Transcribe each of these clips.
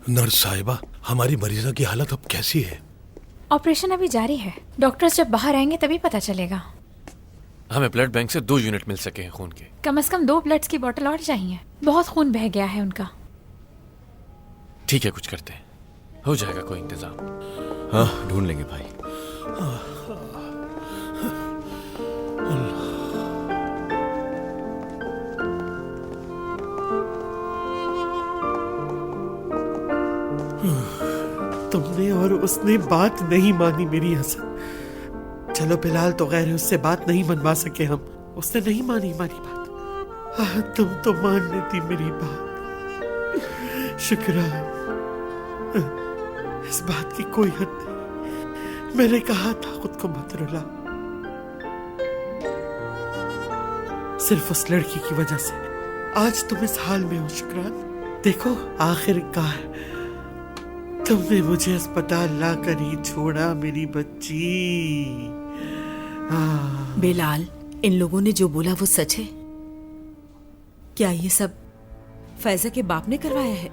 Nurse साहिबा, हमारी मरीजा की हालत अब कैसी है? ऑपरेशन अभी जारी है। डॉक्टर्स जब बाहर आएंगे तभी पता चलेगा। हमें ब्लड बैंक से 2 यूनिट मिल सके हैं खून के। कम से कम 2 ब्लड्स की बोतल और चाहिए। बहुत खून बह गया है उनका। ठीक है, कुछ करते हैं, हो जाएगा कोई इंतजाम। हाँ, ढूंढ लेंगे भाई। तुमने और उसने बात नहीं मानी मेरी हसन। चलो बिलाल तो गैर है, उससे बात नहीं मनवा सके हम। उसने नहीं मानी हमारी बात। तुम तो मान लेती मेरी बात। शुक्र, इस बात की कोई हद नहीं। मैंने कहा था खुद को मत रुला, सिर्फ उस लड़की की वजह से आज तुम इस हाल में हो। शुक्रान, देखो आखिरकार तुमने मुझे अस्पताल लाकर ही छोड़ा मेरी बच्ची। बिलाल, इन लोगों ने जो बोला वो सच है? क्या ये सब फैजा के बाप ने करवाया है?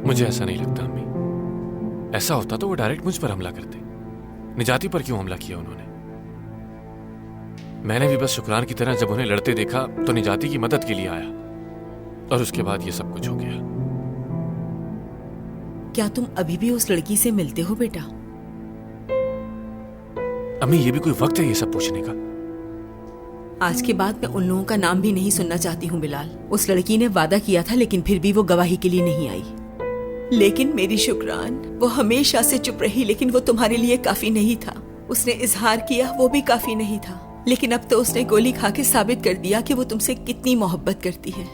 मुझे ऐसा नहीं लगता अम्मी। ऐसा होता तो वो डायरेक्ट मुझ पर हमला करते। निजाती पर क्यों हमला किया उन्होंने? मैंने भी बस शुक्रान की तरह जब उन्हें लड़ते देखा तो निजाती की मदद के लिए आया, और उसके बाद ये सब कुछ हो गया। क्या तुम अभी भी उस लड़की से मिलते हो बेटा? अम्मी, ये भी कोई वक्त है ये सब पूछने का? आज के बाद मैं उन लोगों का नाम भी नहीं सुनना चाहती हूँ बिलाल। उस लड़की ने वादा किया था लेकिन फिर भी वो गवाही के लिए नहीं आई। लेकिन मेरी शुक्रान, वो हमेशा से चुप रही, लेकिन वो तुम्हारे लिए काफी नहीं था। उसने इजहार किया, वो भी काफी नहीं था। लेकिन अब तो उसने गोली खा के साबित कर दिया कि वो तुमसे कितनी मोहब्बत करती है।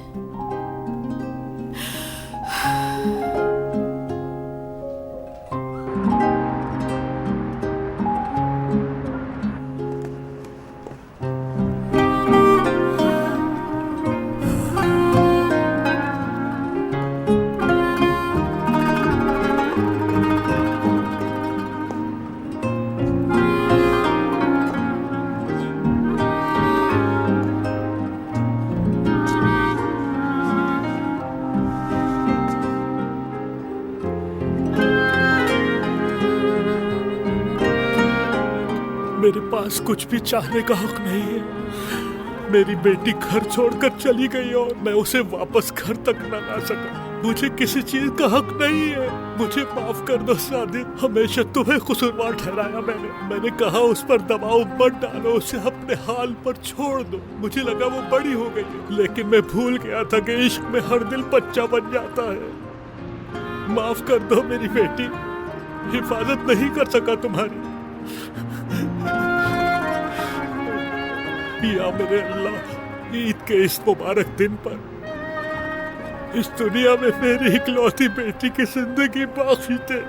मेरे पास कुछ भी चाहने का हक नहीं है। मेरी बेटी घर छोड़कर चली गई और मैं उसे वापस घर तक न ला सका। मुझे किसी चीज का हक नहीं है। मुझे माफ कर दो सादिक, हमेशा तुम्हें कसूरवार ठहराया मैंने कहा उस पर दबाव मत डालो, उसे अपने हाल पर छोड़ दो। मुझे लगा वो बड़ी हो गई है, लेकिन मैं भूल गया था कि इश्क में हर दिल बच्चा बन जाता है। माफ कर दो मेरी बेटी, हिफाजत नहीं कर सका तुम्हारी। या मेरे अल्लाह, ईद के इस मुबारक दिन पर इस दुनिया में मेरी इकलौती बेटी की जिंदगी बाकी थे।